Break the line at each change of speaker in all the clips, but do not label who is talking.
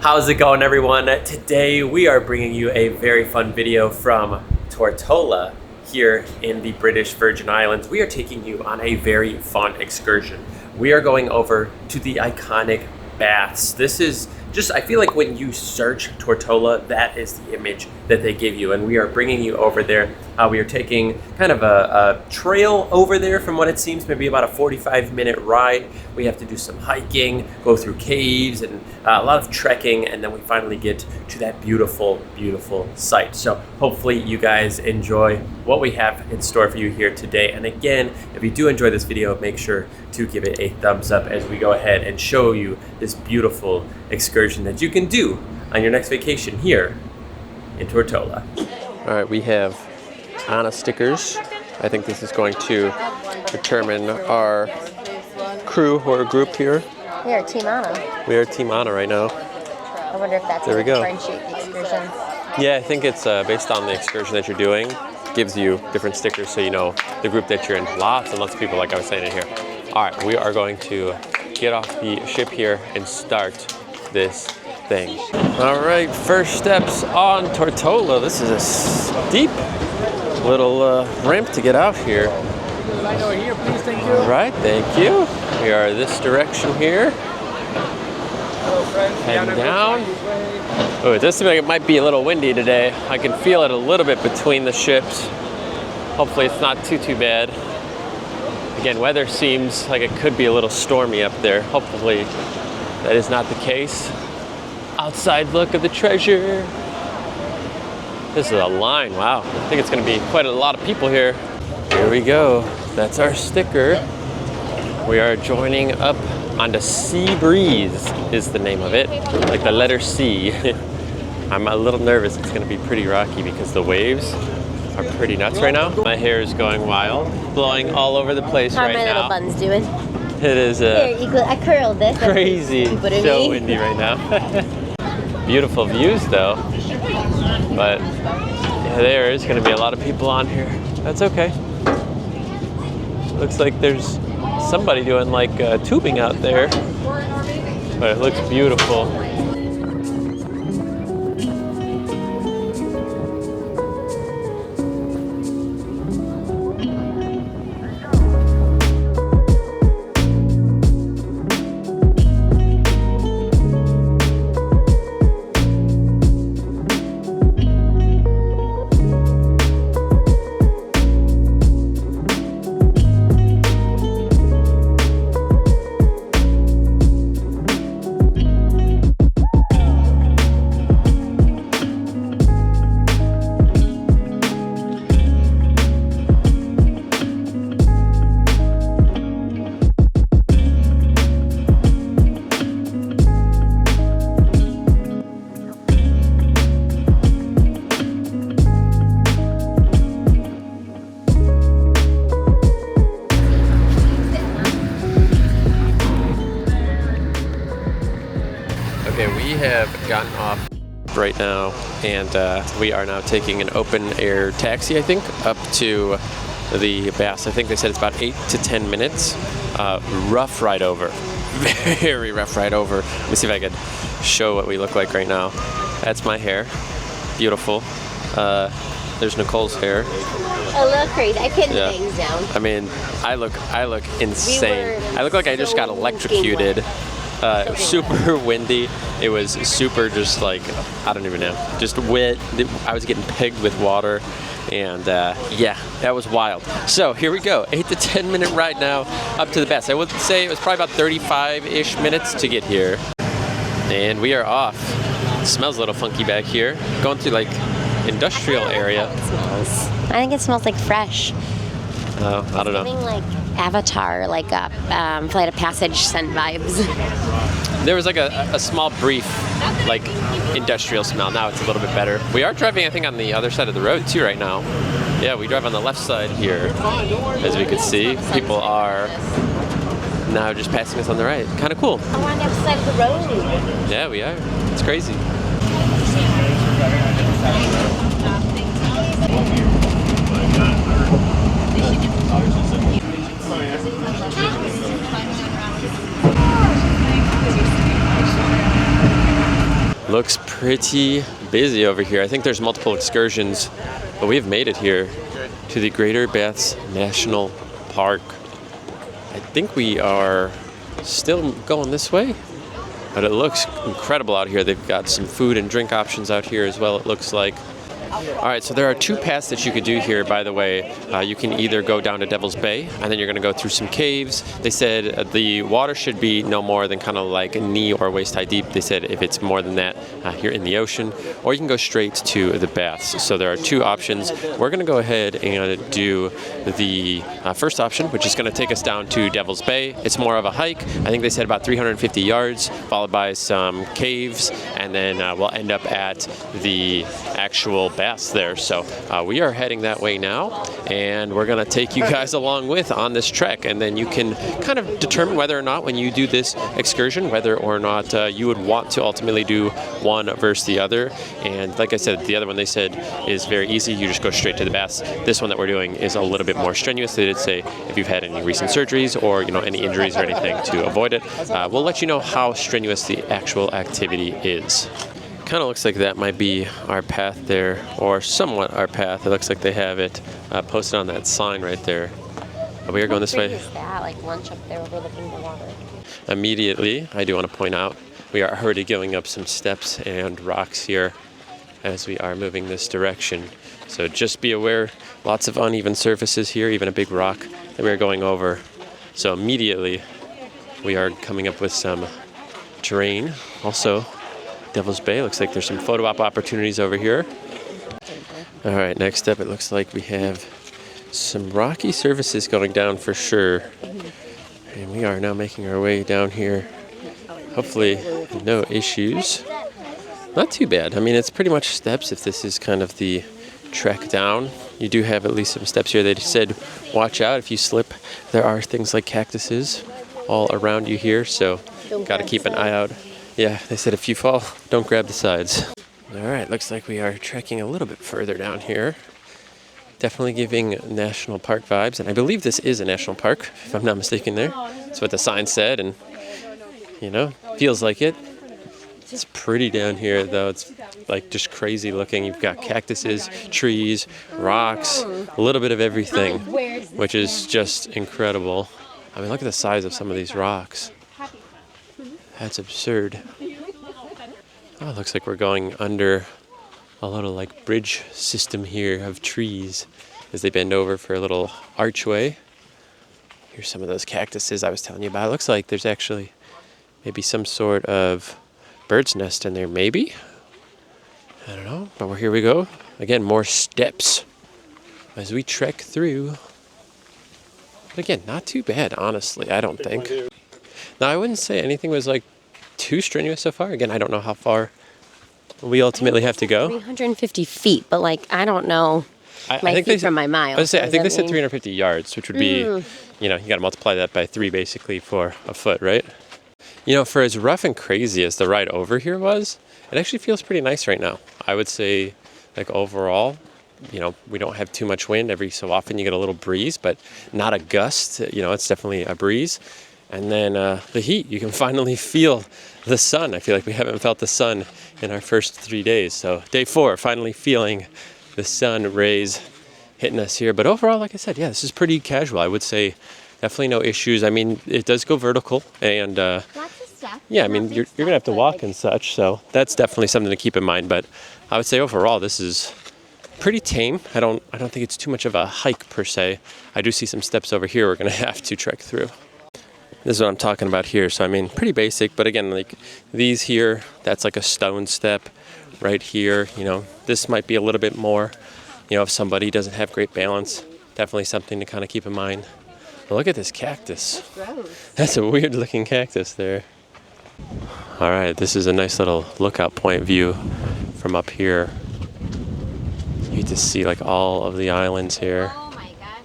How's it going, everyone? Today we are bringing you a very fun video from Tortola here in the British Virgin Islands. We are taking you on a very fun excursion. We are going over to the iconic baths. This is just, I feel like when you search Tortola, that is the image that they give you, and we are bringing you over there. We are taking kind of a trail over there from what it seems, maybe about a 45-minute ride. We have to do some hiking, go through caves, and a lot of trekking, and then we finally get to that beautiful, beautiful site. So hopefully you guys enjoy what we have in store for you here today. And again, if you do enjoy this video, make sure to give it a thumbs up as we go ahead and show you this beautiful excursion that you can do on your next vacation here in Tortola. All right, we have Anna stickers. I think this is going to determine our crew or group here.
We are Team Anna.
We are Team Anna right now.
I wonder if that's
there we go.
Differentiate the excursion.
Yeah, I think it's based on the excursion that you're doing. Gives you different stickers so you know the group that you're in. Lots and lots of people, like I was saying in here. All right, we are going to get off the ship here and start this thing. All right, first steps on Tortola. This is a steep little ramp to get out here.
Here, please, thank you.
All right, thank you. We are this direction here. Heading down. Oh, it does seem like it might be a little windy today. I can feel it a little bit between the ships. Hopefully it's not too bad. Again, weather seems like it could be a little stormy up there. Hopefully that is not the case. Outside look of the treasure. This is a line, wow. I think it's gonna be quite a lot of people here. Here we go, that's our sticker. We are joining up on the Sea Breeze is the name of it, like the letter C. I'm a little nervous, it's gonna be pretty rocky because the waves are pretty nuts right now. My hair is going wild, blowing all over the place right now.
How are my little buns doing?
It is
I curled this.
Crazy, so windy right now. Beautiful views though, but yeah, there is gonna be a lot of people on here. That's okay. Looks like there's somebody doing like tubing out there, but it looks beautiful. We have gotten off right now, and we are now taking an open air taxi, I think, up to the baths. I think they said it's about 8 to 10 minutes. Rough ride over. Very rough ride over. Let me see if I could show what we look like right now. That's my hair. Beautiful. There's Nicole's hair.
A little crazy. I pinned things down.
I mean, I look insane. I look like I just got electrocuted. It was super windy. It was super just like, I don't even know, just wet. I was getting pegged with water, and yeah, that was wild. So here we go, 8 to 10 minute ride now up to the baths. I would say it was probably about 35-ish minutes to get here. And we are off. It smells a little funky back here. Going through like industrial area.
It smells. I think it smells like fresh.
Oh, I don't know.
Something like Avatar, like Flight of Passage scent vibes.
There was like a small brief like industrial smell. Now it's a little bit better. We are driving, I think, on the other side of the road too right now. Yeah, we drive on the left side here. As we can see, people are now just passing us on the right. Kind of cool.
We're on the other side of the road.
Yeah, we are. It's crazy. Looks pretty busy over here. I think there's multiple excursions, but we have made it here to the Greater Baths National Park. I think we are still going this way, but it looks incredible out here. They've got some food and drink options out here as well, it looks like. All right, so there are two paths that you could do here, by the way. You can either go down to Devil's Bay, and then you're going to go through some caves. They said the water should be no more than kind of like knee or waist high deep. They said if it's more than that, you're in the ocean. Or you can go straight to the baths. So there are two options. We're going to go ahead and do the first option, which is going to take us down to Devil's Bay. It's more of a hike. I think they said about 350 yards, followed by some caves, and then we'll end up at the actual baths there. So we are heading that way now, and we're going to take you guys along with on this trek, and then you can kind of determine whether or not when you do this excursion, whether or not you would want to ultimately do one versus the other. And like I said, the other one they said is very easy. You just go straight to the baths. This one that we're doing is a little bit more strenuous. They did say if you've had any recent surgeries or any injuries or anything to avoid it. We'll let you know how strenuous the actual activity is. Kind of looks like that might be our path there, or somewhat our path. It looks like they have it posted on that sign right there. But we are going this way.
Is that like lunch up there overlooking the water?
Immediately, I do want to point out, we are already going up some steps and rocks here as we are moving this direction. So just be aware, lots of uneven surfaces here, even a big rock that we are going over. So immediately, we are coming up with some terrain. Also, Devil's Bay, looks like there's some photo op opportunities over here. All right, next up, it looks like we have some rocky surfaces going down for sure. And we are now making our way down here. Hopefully, no issues. Not too bad. I mean, it's pretty much steps if this is kind of the trek down. You do have at least some steps here. They said, watch out if you slip. There are things like cactuses all around you here, so got to keep an eye out. Yeah, they said if you fall, don't grab the sides. All right, looks like we are trekking a little bit further down here. Definitely giving national park vibes, and I believe this is a national park, if I'm not mistaken there. That's what the sign said, and, feels like it. It's pretty down here, though. It's like just crazy looking. You've got cactuses, trees, rocks, a little bit of everything, which is just incredible. I mean, look at the size of some of these rocks. That's absurd. Oh, it looks like we're going under a little like bridge system here of trees as they bend over for a little archway. Here's some of those cactuses I was telling you about. It looks like there's actually maybe some sort of bird's nest in there, maybe? I don't know, but here we go. Again, more steps as we trek through. But again, not too bad, honestly, I don't think. Now, I wouldn't say anything was like too strenuous so far. Again, I don't know how far we ultimately have to go.
350 feet, but I don't know my feet from my miles.
I think they said 350 yards, which would be, you got to multiply that by 3 basically for a foot, right? For as rough and crazy as the ride over here was, it actually feels pretty nice right now. I would say, overall, we don't have too much wind. Every so often you get a little breeze, but not a gust. It's definitely a breeze. And then the heat, you can finally feel the sun. I feel like we haven't felt the sun in our first 3 days. So day 4, finally feeling the sun rays hitting us here. But overall, like I said, yeah, this is pretty casual. I would say definitely no issues. I mean, it does go vertical. And
lots of stuff.
yeah, I mean, you're going to have to walk and such. So that's definitely something to keep in mind. But I would say overall, this is pretty tame. I don't think it's too much of a hike per se. I do see some steps over here we're going to have to trek through. This is what I'm talking about here. So, I mean, pretty basic. But again, like these here, that's like a stone step right here. This might be a little bit more, if somebody doesn't have great balance. Definitely something to kind of keep in mind. But look at this cactus.
That's gross.
That's a weird looking cactus there. All right, this is a nice little lookout point view from up here. You get to see like all of the islands here.
Oh my gosh.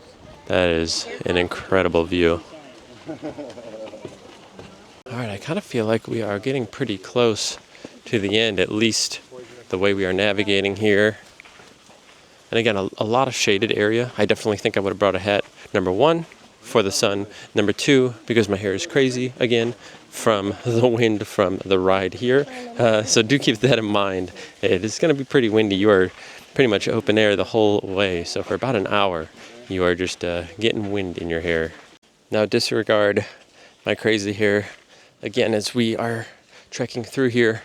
That is an incredible view. All right, I kind of feel like we are getting pretty close to the end, at least the way we are navigating here. And again, a lot of shaded area. I definitely think I would have brought a hat. Number 1, for the sun. Number 2, because my hair is crazy again from the wind from the ride here. So do keep that in mind. It is going to be pretty windy. You are pretty much open air the whole way. So for about an hour, you are just getting wind in your hair. Now disregard my crazy hair again as we are trekking through here.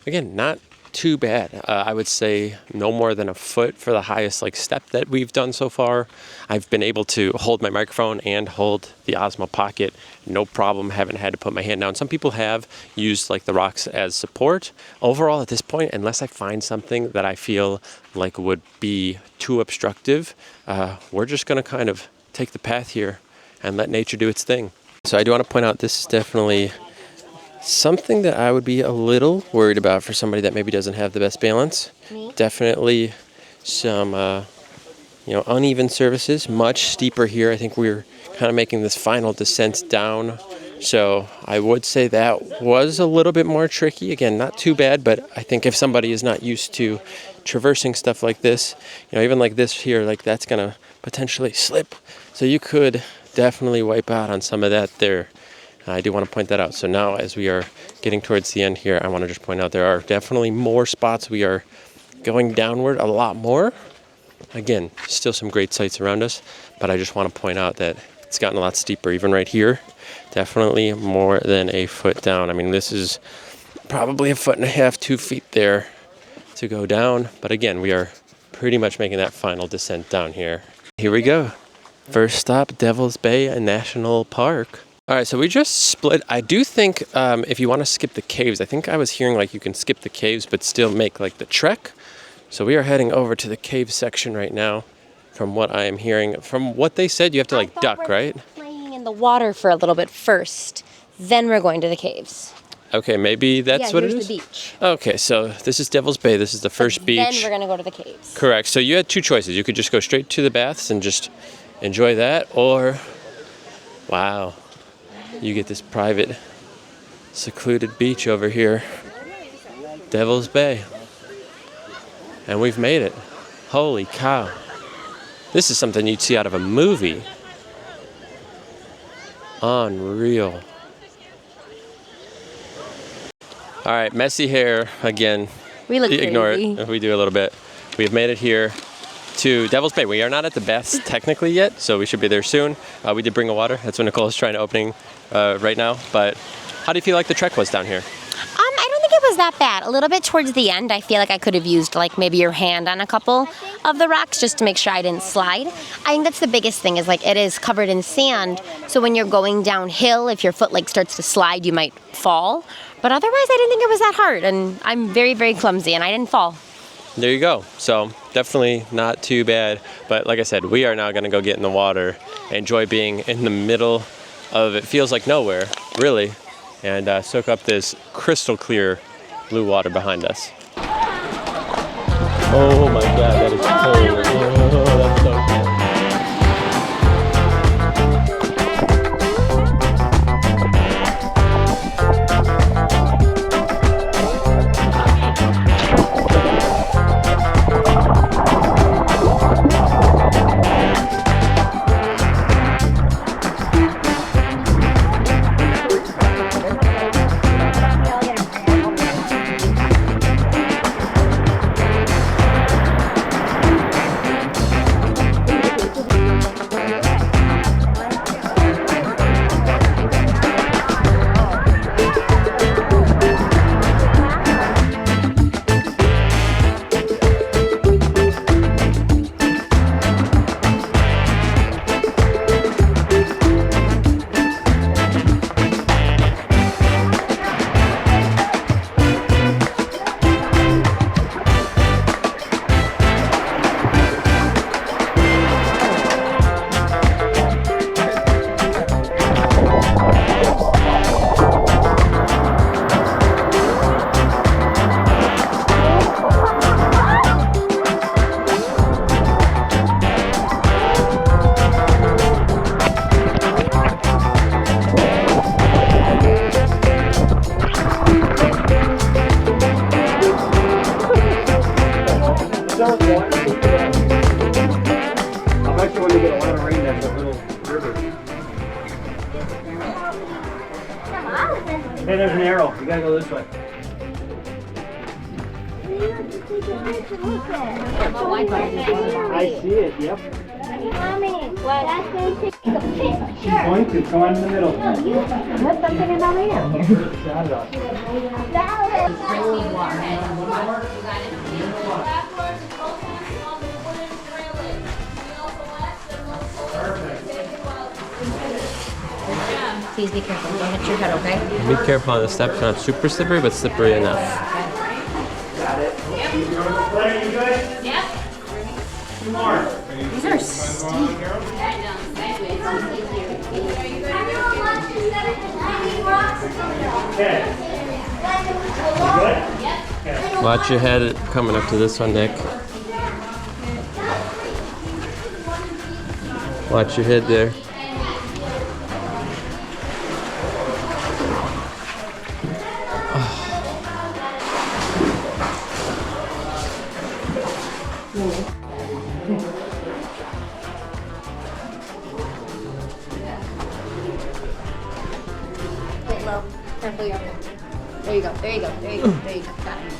Again, not too bad. I would say no more than a foot for the highest step that we've done so far. I've been able to hold my microphone and hold the Osmo Pocket, no problem. Haven't had to put my hand down. Some people have used the rocks as support. Overall, at this point, unless I find something that I feel like would be too obstructive, we're just gonna kind of take the path here and let nature do its thing. So I do want to point out this is definitely something that I would be a little worried about for somebody that maybe doesn't have the best balance. Definitely some, uneven surfaces, much steeper here. I think we're kind of making this final descent down. So I would say that was a little bit more tricky. Again, not too bad, but I think if somebody is not used to traversing stuff like this, even like this here, that's going to potentially slip. So you could definitely wipe out on some of that there. I do want to point that out. So now as we are getting towards the end here, I want to just point out there are definitely more spots. We are going downward a lot more. Again, still some great sights around us, but I just want to point out that it's gotten a lot steeper, even right here. Definitely more than a foot down. I mean, this is probably 1.5 feet, 2 feet there to go down. But again, we are pretty much making that final descent down here. Here we go. First stop, Devil's Bay National Park. All right, so we just split. I do think if you want to skip the caves, I think I was hearing you can skip the caves but still make the trek. So we are heading over to the cave section right now. From what I am hearing, from what they said, you have to duck, right?
Playing in the water for a little bit first, then we're going to the caves.
Okay, maybe that's what it is?
The beach.
Okay, so this is Devil's Bay. This is the first beach.
Then we're going to go to the caves.
Correct. So you had 2 choices. You could just go straight to the baths and just enjoy that, or, wow, you get this private, secluded beach over here, Devil's Bay. And we've made it. Holy cow. This is something you'd see out of a movie. Unreal. All right, messy hair again.
We look
Ignore
crazy.
it if we do a little bit. We've made it here to Devil's Bay. We are not at the baths technically yet, so we should be there soon. We did bring a water. That's what Nicole is trying to opening right now. But how do you feel like the trek was down here?
I don't think it was that bad. A little bit towards the end, I feel like I could have used maybe your hand on a couple of the rocks just to make sure I didn't slide. I think that's the biggest thing is it is covered in sand. So when you're going downhill, if your foot starts to slide, you might fall. But otherwise, I didn't think it was that hard. And I'm very, very clumsy and I didn't fall.
There you go. So definitely not too bad. But like I said, we are now going to go get in the water, enjoy being in the middle of it feels like nowhere, really, and soak up this crystal clear blue water behind us. Oh my God, that is cold. Oh, that's so cold.
go. You gotta go this way. I see it, yep.
Mommy, that's going to take a picture.
She's going to come on in the middle.
What's something about me out here?
Please be careful. Don't hit your head, okay?
Be careful on the steps. Not super slippery, but slippery enough.
Got it. Yep. You good?
Yep.
Two more.
These are steep.
Okay. You good? Yep.
Watch your head coming up to this one, Nick. Watch your head there.
Get low. Careful your arm. There you go. There you go. There you go. There you go. Got it.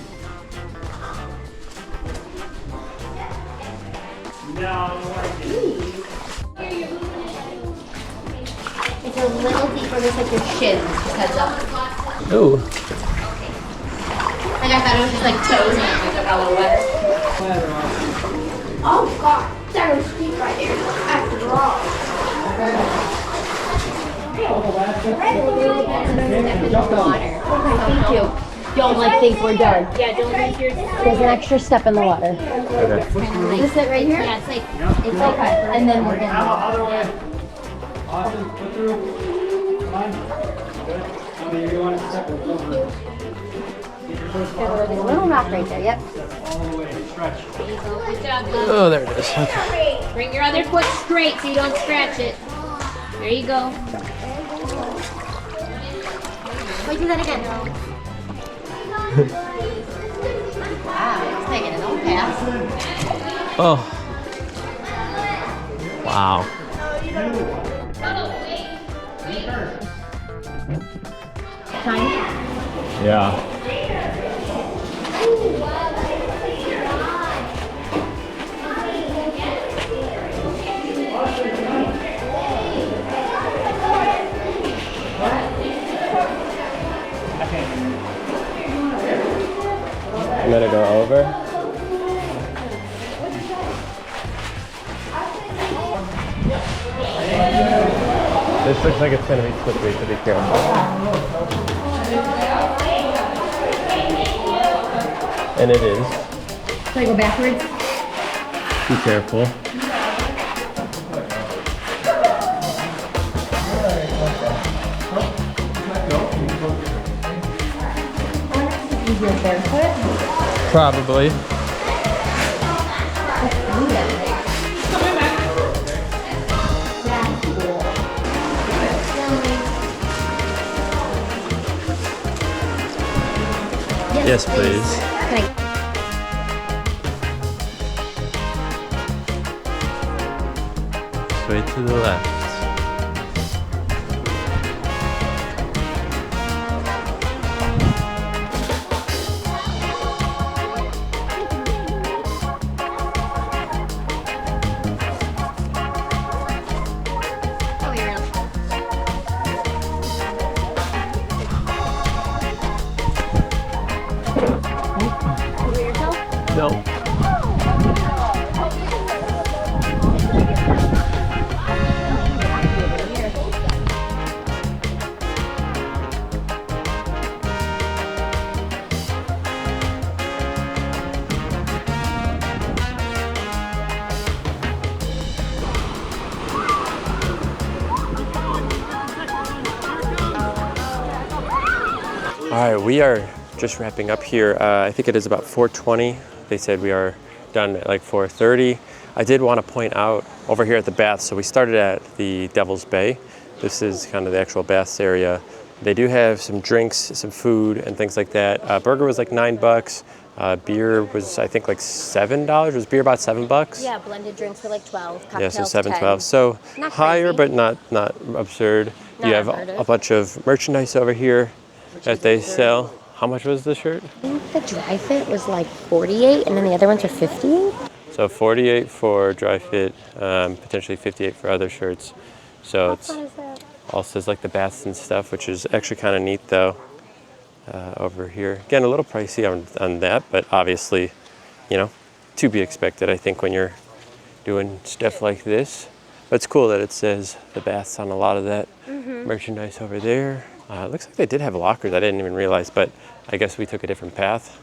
It's a little deeper, just like your shins. Just heads up.
Ooh.
Like I thought it was just like toes and I got a little wet.
Oh God, that was steep right there. After all.
Thank you. Don't think we're done.
Yeah, don't think you're.
There's an extra step in the water.
Okay.
Just sit right here? Yeah, it's like, and then we're gonna.
Other way. Austin, put through. Come on. Good. Tell me you want to step it over.
There's a little rock right there, yep.
All the way. Stretch.
Good job,
Oh, there it is. Okay.
Bring your other foot straight so you don't scratch it. There you go.
Wait, do that again. Wow, it's taking an old pass.
Oh. Wow.
Time?
Yeah. I'm gonna go over. This looks like it's gonna be slippery, so be careful. And it is.
Should I go backwards?
Be careful.
Is your barefoot?
Probably. Yes, please.
Can I?
Sway to the left.
Oh, you're in. Over yourself?
No. All right, we are just wrapping up here. I think it is about 4:20. They said we are done at like 4:30. I did want to point out over here at the baths. So we started at the Devil's Bay. This is kind of the actual baths area. They do have some drinks, some food, and things like that. Burger was like $9. Beer was, I think, like $7. Was beer about $7?
Yeah, blended drinks were like 12.
Yeah, so
Cocktails,
7,
10.
12. So
Not
higher,
crazy.
but not absurd.
Not
You have
unheard of.
a bunch of merchandise over here. that they sell. How much was the shirt?
I think the dry fit was like 48, and then the other ones are 58.
So 48 for dry fit, potentially 58 for other shirts. So it's all says like the baths and stuff, which is actually kind of neat though. Over here, again, a little pricey on that, but obviously, you know, to be expected, I think, when you're doing stuff like this. But it's cool that it says the baths on a lot of that merchandise over there. It looks like they did have lockers. I didn't even realize, but I guess we took a different path.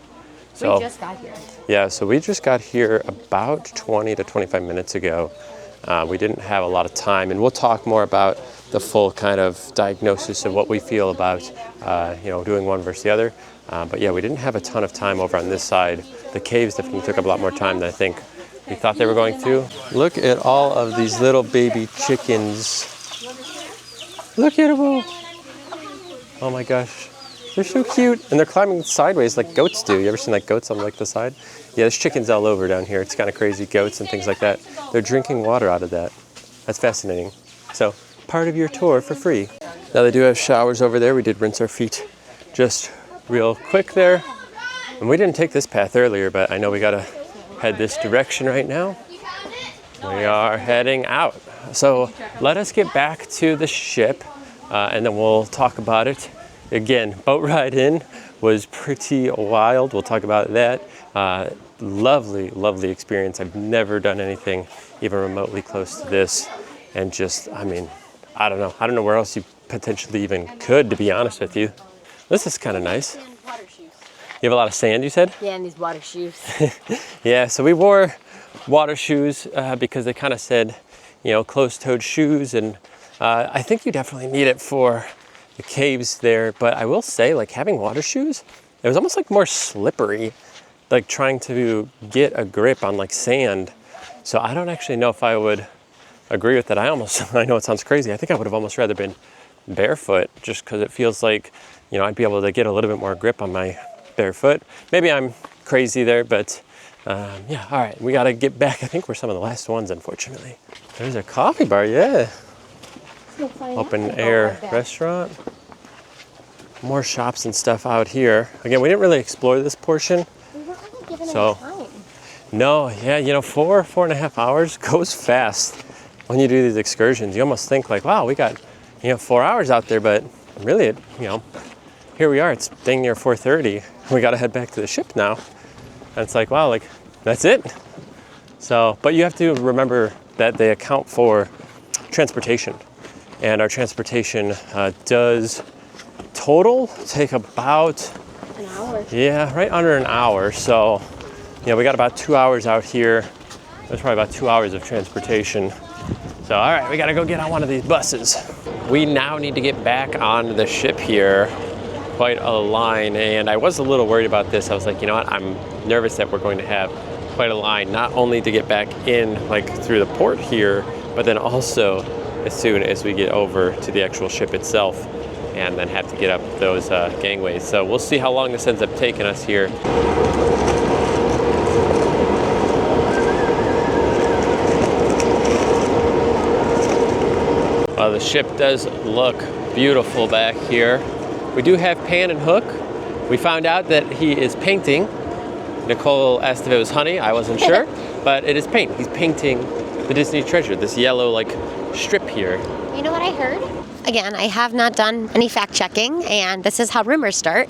So
We just got here.
yeah, so we just got here about 20 to 25 minutes ago. We didn't have a lot of time, and we'll talk more about the full kind of diagnosis of what we feel about, you know, doing one versus the other. But yeah, we didn't have a ton of time over on this side. The caves definitely took up a lot more time than I think we thought they were going to. Look at all of these little baby chickens. Look at them all. Oh my gosh. They're so cute. And they're climbing sideways like goats do. You ever seen like goats on like the side? Yeah, there's chickens all over down here. It's kind of crazy, goats and things like that. They're drinking water out of that. That's fascinating. So, part of your tour for free. Now they do have showers over there. We did rinse our feet just real quick there. And we didn't take this path earlier, but I know we gotta head this direction right now. We are heading out. So let us get back to the ship and then we'll talk about it. Again, boat ride in was pretty wild. We'll talk about that. Lovely, lovely experience. I've never done anything even remotely close to this. And just, I mean, I don't know where else you potentially even could, to be honest with you. This is kind of nice. You have a lot of sand, you said?
Yeah, and these water shoes.
Yeah, so we wore water shoes because they kind of said, you know, closed-toed shoes. And I think you definitely need it for the caves there. But I will say, like, having water shoes, it was almost like more slippery, like trying to get a grip on like sand. So I don't actually know if I would agree with that. I know it sounds crazy. I think I would have almost rather been barefoot just because it feels like, you know, I'd be able to get a little bit more grip on my barefoot. Maybe I'm crazy there, but yeah, all right, we got to get back. I think we're some of the last ones, unfortunately. There's a coffee bar, yeah. Open air restaurant. More shops and stuff out here. Again, we didn't really explore this portion.
We weren't really given
So,
any time.
No, yeah, you know, 4.5 hours goes fast when you do these excursions. You almost think like, wow, we got, you know, 4 hours out there, but really, it, you know, here we are, it's dang near 4:30. We got to head back to the ship now. And it's like, wow, like, that's it. So, but you have to remember that they account for transportation. And our transportation does total take about
An hour.
yeah, right under an hour. So, yeah, we got about 2 hours out here. There's probably about 2 hours of transportation. So, all right, we gotta go get on one of these buses. We now need to get back on the ship here. Quite a line, and I was a little worried about this. I was like, you know what, I'm nervous that we're going to have quite a line, not only to get back in, like through the port here, but then also as soon as we get over to the actual ship itself, and then have to get up those gangways. So we'll see how long this ends up taking us here. Well, the ship does look beautiful back here. We do have Pan and Hook. We found out that he is painting. Nicole asked if it was honey. I wasn't sure, but it is paint. He's painting the Disney treasure, this yellow like strip here.
You know what I heard? Again, I have not done any fact checking, and this is how rumors start,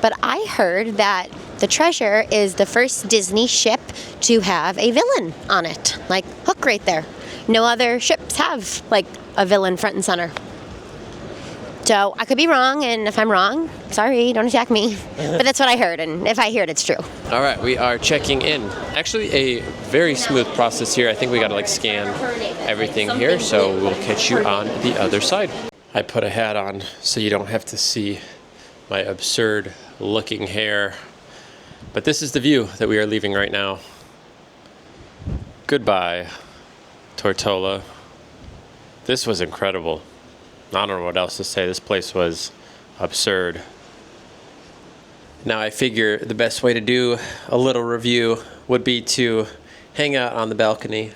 but I heard that the treasure is the first Disney ship to have a villain on it, like Hook right there. No other ships have like a villain front and center. So I could be wrong, and if I'm wrong, sorry, don't attack me. But that's what I heard, and if I hear it, it's true.
All right, we are checking in. Actually, a very smooth process here. I think we got to like scan everything here, so we'll catch you on the other side. I put a hat on so you don't have to see my absurd looking hair. But this is the view that we are leaving right now. Goodbye, Tortola. This was incredible. I don't know what else to say. This place was absurd. Now I figure the best way to do a little review would be to hang out on the balcony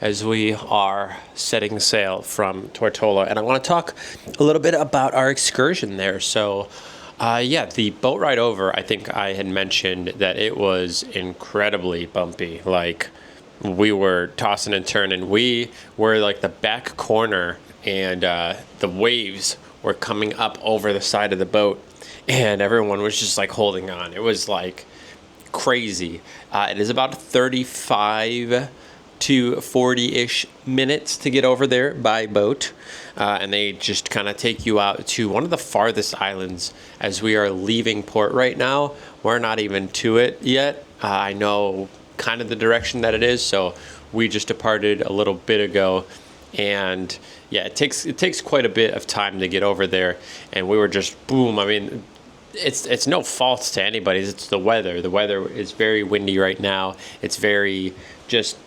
as we are setting sail from Tortola. And I want to talk a little bit about our excursion there. So Yeah, the boat ride over, I think I had mentioned that it was incredibly bumpy. Like, we were tossing and turning. We were like the back corner, and the waves were coming up over the side of the boat, and everyone was just like holding on. It was like crazy. It is about 35 to 40-ish minutes to get over there by boat. And they just kind of take you out to one of the farthest islands. As we are leaving port right now, we're not even to it yet. I know kind of the direction that it is, so we just departed a little bit ago. And yeah, it takes quite a bit of time to get over there. And we were just boom. I mean, it's no fault to anybody's. It's the weather. The weather is very windy right now. It's very just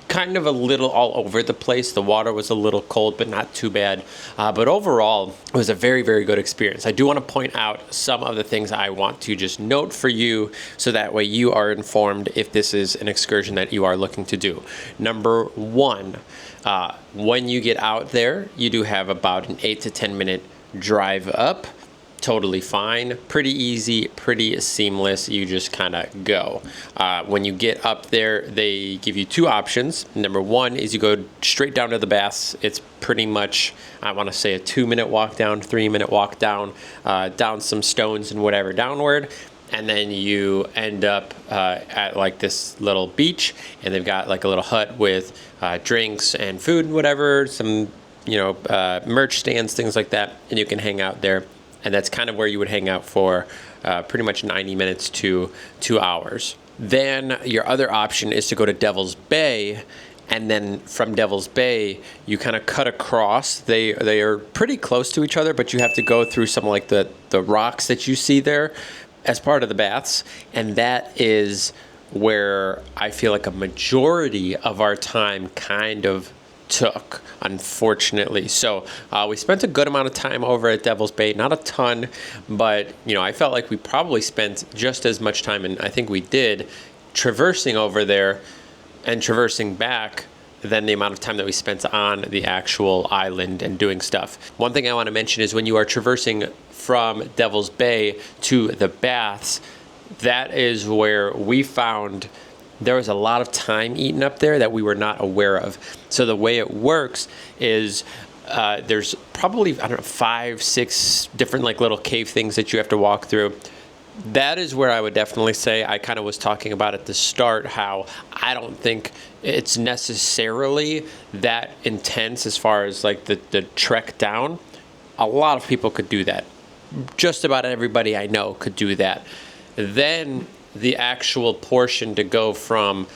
kind of a little all over the place. The water was a little cold, but not too bad. But overall, it was a very, very good experience. I do want to point out some of the things I want to just note for you, so that way you are informed if this is an excursion that you are looking to do. Number one, when you get out there, you do have about an 8 to 10 minute drive up. Totally fine, pretty easy, pretty seamless. You just kind of go. When you get up there, they give you two options. Number one is you go straight down to the baths. It's pretty much, I want to say, a 2-minute walk down, 3-minute walk down, down some stones and whatever downward. And then you end up at like this little beach, and they've got like a little hut with drinks and food and whatever, some, merch stands, things like that, and you can hang out there. And that's kind of where you would hang out for pretty much 90 minutes to 2 hours. Then your other option is to go to Devil's Bay, and then from Devil's Bay, you kind of cut across. They are pretty close to each other, but you have to go through some like the rocks that you see there as part of the baths. And that is where I feel like a majority of our time kind of took, unfortunately. So we spent a good amount of time over at Devil's Bay, not a ton, but I felt like we probably spent just as much time, and I think we did, traversing over there and traversing back than the amount of time that we spent on the actual island and doing stuff. One thing I want to mention is when you are traversing from Devil's Bay to the baths, that is where we found there was a lot of time eaten up there that we were not aware of. So the way it works is there's probably, 5, 6 different like little cave things that you have to walk through. That is where I would definitely say, I kind of was talking about at the start, how I don't think it's necessarily that intense as far as like the trek down. A lot of people could do that. Just about everybody I know could do that. Then the actual portion to go from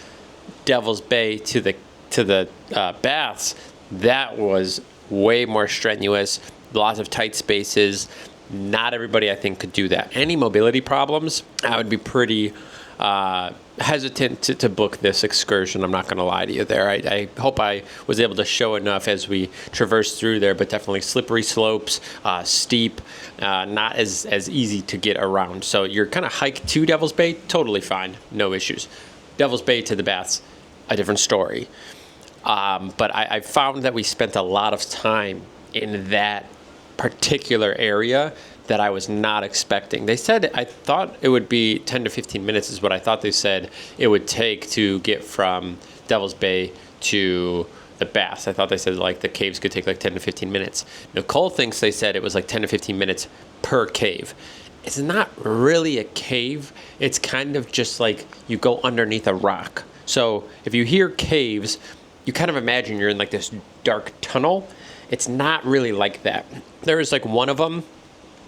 Devil's Bay to the baths, that was way more strenuous. Lots of tight spaces. Not everybody, I think, could do that. Any mobility problems, I would be pretty hesitant to book this excursion. I'm not going to lie to you there. I hope I was able to show enough as we traversed through there, but definitely slippery slopes, steep, not as easy to get around. So you're kind of hike to Devil's Bay, totally fine, no issues. Devil's Bay to the baths, a different story. But I found that we spent a lot of time in that particular area that I was not expecting. They said, I thought it would be 10 to 15 minutes is what I thought they said it would take to get from Devil's Bay to the baths. I thought they said like the caves could take like 10 to 15 minutes. Nicole thinks they said it was like 10 to 15 minutes per cave. It's not really a cave. It's kind of just like you go underneath a rock. So if you hear caves, you kind of imagine you're in like this dark tunnel. It's not really like that. There is like one of them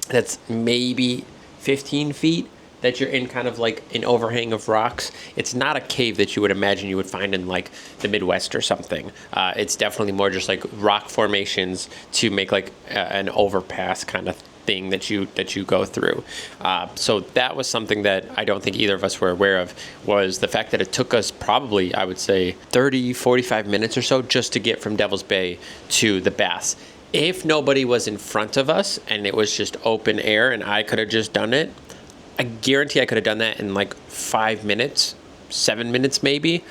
that's maybe 15 feet that you're in kind of like an overhang of rocks. It's not a cave that you would imagine you would find in like the Midwest or something. It's definitely more just like rock formations to make like an overpass kind of thing that you go through. So that was something that I don't think either of us were aware of, was the fact that it took us probably, I would say, 30, 45 minutes or so just to get from Devil's Bay to the baths. If nobody was in front of us and it was just open air and I could have just done it, I guarantee I could have done that in like 5 minutes, 7 minutes maybe.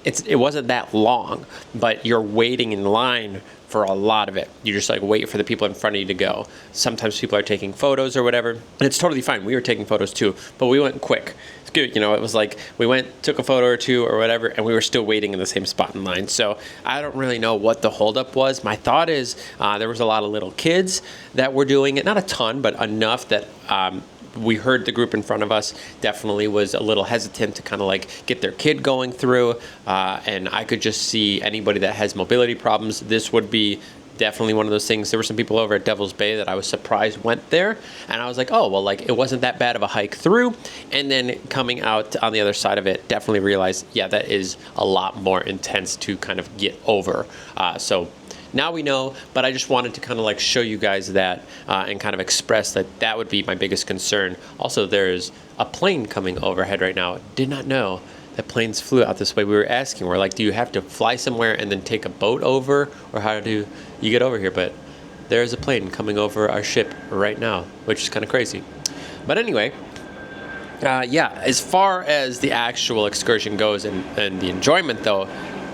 it wasn't that long, but you're waiting in line for a lot of it. You just like wait for the people in front of you to go. Sometimes people are taking photos or whatever, and it's totally fine. We were taking photos too, but we went quick. It's good, you know. It was like we went, took a photo or two or whatever, and we were still waiting in the same spot in line. So I don't really know what the holdup was. My thought is there was a lot of little kids that were doing it, not a ton, but enough that we heard the group in front of us definitely was a little hesitant to kind of like get their kid going through. And I could just see anybody that has mobility problems, this would be definitely one of those things. There were some people over at Devil's Bay that I was surprised went there. And I was like, oh, well, like it wasn't that bad of a hike through. And then coming out on the other side of it, definitely realized, yeah, that is a lot more intense to kind of get over. So now we know, but I just wanted to kind of like show you guys that and kind of express that that would be my biggest concern. Also, there's a plane coming overhead right now. Did not know that planes flew out this way. We were asking, we're like, do you have to fly somewhere and then take a boat over, or how do you get over here? But there's a plane coming over our ship right now, which is kind of crazy. But anyway, yeah, as far as the actual excursion goes and the enjoyment though,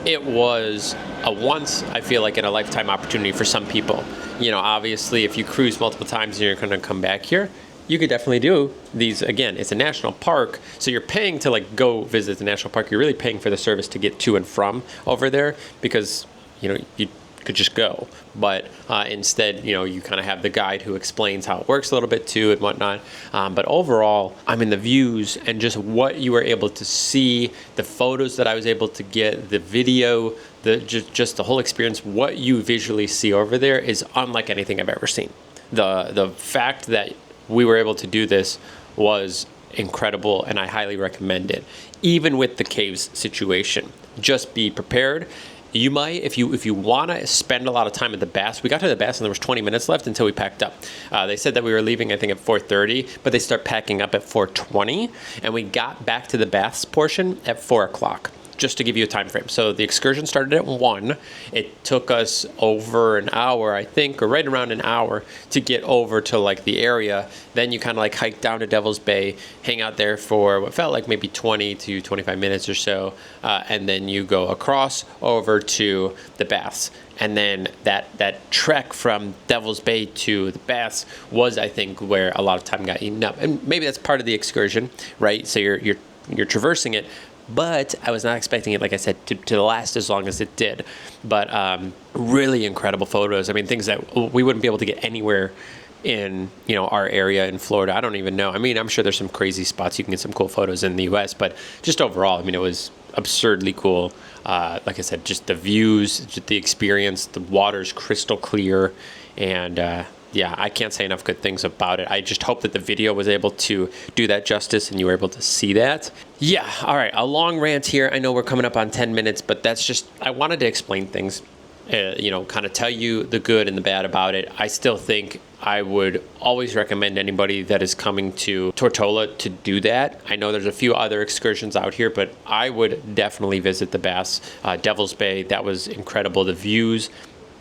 it was a once, I feel like, in a lifetime opportunity for some people. You know, obviously, if you cruise multiple times and you're going to come back here, you could definitely do these. Again, it's a national park, so you're paying to like go visit the national park. You're really paying for the service to get to and from over there because, you know, you could just go. But instead, you know, you kind of have the guide who explains how it works a little bit too and whatnot. But overall, I mean, the views and just what you were able to see, the photos that I was able to get, the video, just the whole experience, what you visually see over there is unlike anything I've ever seen. The fact that we were able to do this was incredible, and I highly recommend it. Even with the caves situation, just be prepared. You might, if you want to spend a lot of time at the baths. We got to the baths and there was 20 minutes left until we packed up. They said that we were leaving, I think, at 4:30, but they start packing up at 4:20, and we got back to the baths portion at 4 o'clock. Just to give you a time frame. So the excursion started at 1. It took us over an hour, I think, or right around an hour to get over to like the area. Then you kind of like hike down to Devil's Bay, hang out there for what felt like maybe 20 to 25 minutes or so. And then you go across over to the baths. And then that trek from Devil's Bay to the baths was, I think, where a lot of time got eaten up. And maybe that's part of the excursion, right? So you're traversing it. But I was not expecting it, like I said, to last as long as it did. But really incredible photos. I mean, things that we wouldn't be able to get anywhere in, you know, our area in Florida. I don't even know. I mean, I'm sure there's some crazy spots you can get some cool photos in the U.S. But just overall, I mean, it was absurdly cool. Like I said, just the views, just the experience, the water's crystal clear, and yeah, I can't say enough good things about it. I just hope that the video was able to do that justice and you were able to see that. Yeah, all right, a long rant here. I know we're coming up on 10 minutes, but that's just, I wanted to explain things, you know, kind of tell you the good and the bad about it. I still think I would always recommend anybody that is coming to Tortola to do that. I know there's a few other excursions out here, but I would definitely visit the baths. Devil's Bay, that was incredible. The views,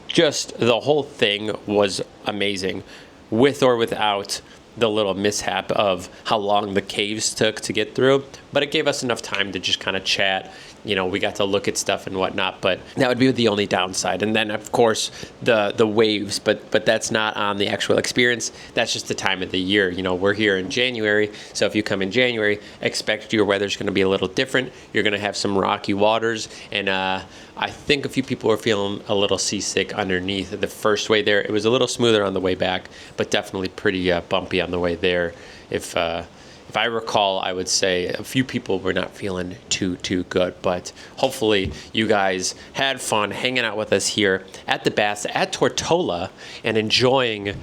just the whole thing was amazing, with or without the little mishap of how long the caves took to get through. But it gave us enough time to just kind of chat. You know, we got to look at stuff and whatnot, but that would be the only downside. And then, of course, the waves, but that's not on the actual experience. That's just the time of the year. You know, we're here in January, so if you come in January, expect your weather's going to be a little different. You're going to have some rocky waters, and I think a few people were feeling a little seasick underneath. The first way there, it was a little smoother on the way back, but definitely pretty bumpy on the way there. If I recall, I would say a few people were not feeling too good, but hopefully you guys had fun hanging out with us here at the baths at Tortola and enjoying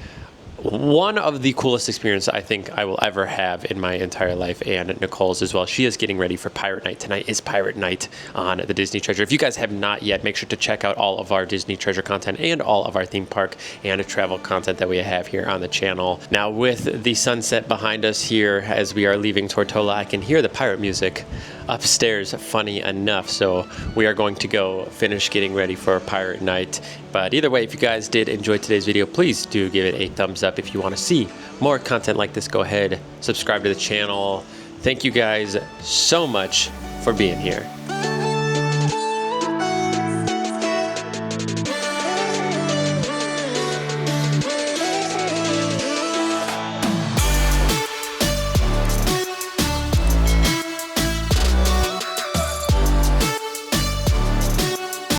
one of the coolest experiences I think I will ever have in my entire life, and Nicole's as well. She is getting ready for Pirate Night. Tonight is Pirate Night on the Disney Treasure. If you guys have not yet, make sure to check out all of our Disney Treasure content and all of our theme park and travel content that we have here on the channel. Now, with the sunset behind us here as we are leaving Tortola, I can hear the pirate music upstairs, funny enough. So we are going to go finish getting ready for Pirate Night. But either way, if you guys did enjoy today's video, please do give it a thumbs up. If you want to see more content like this, go ahead, subscribe to the channel. Thank you guys so much for being here.